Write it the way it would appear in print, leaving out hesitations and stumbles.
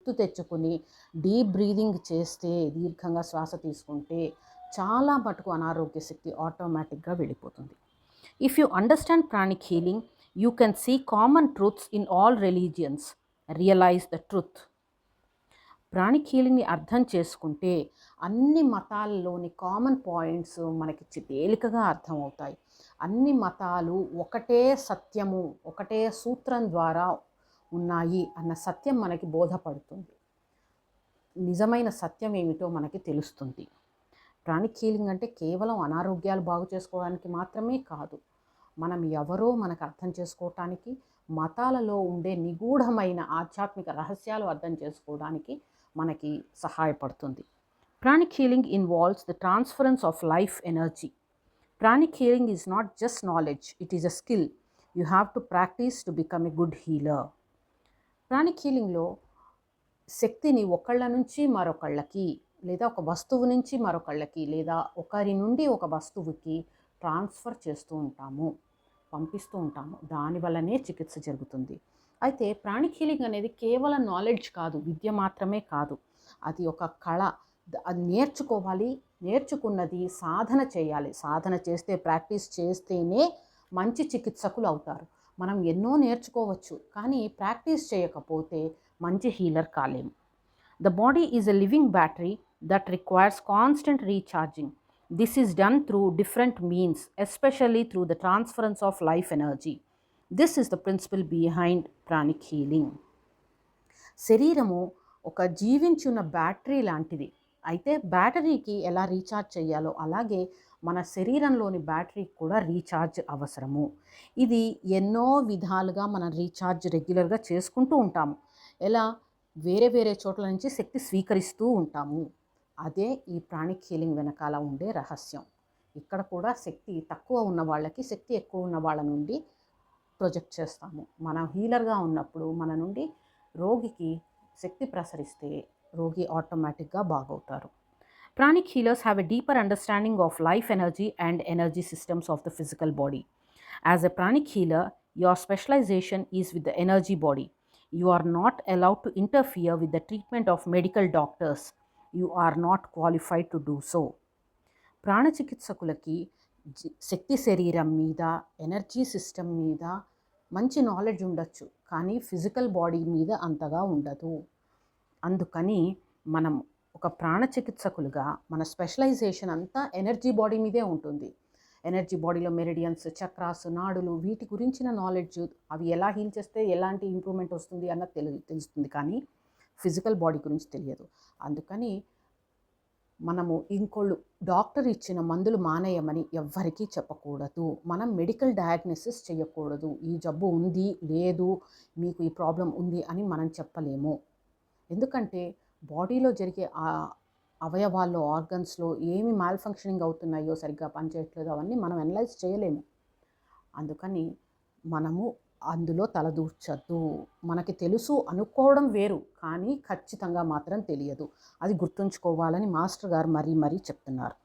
గుర్తు తెచ్చుకుని deep breathing చేస్తే, దీర్ఘంగా శ్వాస తీసుకుంటే చాలా మటుకు అనారోగ్య శక్తి ఆటోమేటిక్గా వెళ్ళిపోతుంది. If you understand pranic healing, you can see common truths in all religions. Realise the truth. Pranic హీలింగ్ని అర్థం చేసుకుంటే అన్ని మతాల్లోని కామన్ పాయింట్స్ మనకి తేలికగా అర్థమవుతాయి. అన్ని మతాలు ఒకటే సత్యము, ఒకటే సూత్రం ద్వారా ఉన్నాయి అన్న సత్యం మనకి బోధపడుతుంది. నిజమైన సత్యం ఏమిటో మనకి తెలుస్తుంది. ప్రాణిక్ హీలింగ్ అంటే కేవలం అనారోగ్యాలు బాగు చేసుకోవడానికి మాత్రమే కాదు, మనం ఎవరో మనకు అర్థం చేసుకోవటానికి, మతాలలో ఉండే నిగూఢమైన ఆధ్యాత్మిక రహస్యాలు అర్థం చేసుకోవడానికి మనకి సహాయపడుతుంది. Pranic healing involves the transference of life energy. Pranic healing is not just knowledge, it is a skill you have to practise to become a good healer. Pranic హీలింగ్లో శక్తిని ఒకళ్ళ నుంచి మరొకళ్ళకి, లేదా ఒక వస్తువు నుంచి మరొకళ్ళకి, లేదా ఒకరి నుండి ఒక వస్తువుకి ట్రాన్స్ఫర్ చేస్తూ ఉంటాము, పంపిస్తూ ఉంటాము. దానివల్లనే చికిత్స జరుగుతుంది. అయితే ప్రాణిక్ హీలింగ్ అనేది కేవలం నాలెడ్జ్ కాదు, విద్య మాత్రమే కాదు, అది ఒక కళ. అది నేర్చుకోవాలి, నేర్చుకున్నది సాధన చేయాలి. సాధన చేస్తే, ప్రాక్టీస్ చేస్తేనే మంచి చికిత్సకులు అవుతారు. మనం ఎన్నో నేర్చుకోవచ్చు, కానీ ప్రాక్టీస్ చేయకపోతే మంచి హీలర్ కాలేము. The body is a living battery that requires constant recharging. This is done through different means, especially through the transference of life energy. This is the principle behind pranic healing. శరీరము ఒక జీవించున్న battery లాంటిది. అయితే బ్యాటరీకి ఎలా recharge చేయాలో అలాగే మన శరీరంలోని బ్యాటరీకి కూడా రీఛార్జ్ అవసరము. ఇది ఎన్నో విధాలుగా మనం రీఛార్జ్ రెగ్యులర్గా చేసుకుంటూ ఉంటాము. ఎలా? వేరే వేరే చోట్ల నుంచి శక్తి స్వీకరిస్తూ ఉంటాము. అదే ఈ ప్రాణిక్ హీలింగ్ వెనకాల ఉండే రహస్యం. ఇక్కడ కూడా శక్తి తక్కువ ఉన్న వాళ్ళకి శక్తి ఎక్కువ ఉన్న వాళ్ళ నుండి ప్రొజెక్ట్ చేస్తాము. మనం హీలర్గా ఉన్నప్పుడు మన నుండి రోగికి శక్తి ప్రసరిస్తే రోగి ఆటోమేటిక్గా బాగవుతారు. Pranic healers have a deeper understanding of life energy and energy systems of the physical body. As a pranic healer, your specialization is with the energy body. You are not allowed to interfere with the treatment of medical doctors. You are not qualified to do so. ప్రాణచికిత్సకులకి శక్తి శరీరం మీద, energy system మీద మంచి knowledge ఉండొచ్చు, కానీ physical body మీద అంతగా ఉండదు. అందుకని మనం ఒక ప్రాణచికిత్సకులుగా మన స్పెషలైజేషన్ అంతా ఎనర్జీ బాడీ మీదే ఉంటుంది. ఎనర్జీ బాడీలో మెరిడియన్స్, చక్రాస్, నాడులు, వీటి గురించిన నాలెడ్జ్, అవి ఎలా హీల్ చేస్తే ఎలాంటి ఇంప్రూవ్మెంట్ వస్తుంది అన్నది తెలుస్తుంది, కానీ ఫిజికల్ బాడీ గురించి తెలియదు. అందుకని మనము ఇంకోళ్ళు డాక్టర్ ఇచ్చిన మందులు మానేయమని ఎవ్వరికీ చెప్పకూడదు. మనం మెడికల్ డయాగ్నోసిస్ చేయకూడదు. ఈ జబ్బు ఉంది, లేదు, మీకు ఈ ప్రాబ్లం ఉంది అని మనం చెప్పలేము. ఎందుకంటే బాడీలో జరిగే అవయవాల్లో, ఆర్గన్స్లో ఏమి మాల్ ఫంక్షనింగ్ అవుతున్నాయో, సరిగ్గా పనిచేయట్లేదో అవన్నీ మనం అనలైజ్ చేయలేము. అందుకని మనము అందులో తలదూర్చద్దు. మనకి తెలుసు అనుకోవడం వేరు, కానీ ఖచ్చితంగా మాత్రం తెలియదు. అది గుర్తుంచుకోవాలని మాస్టర్ గారు మరీ చెప్తున్నారు.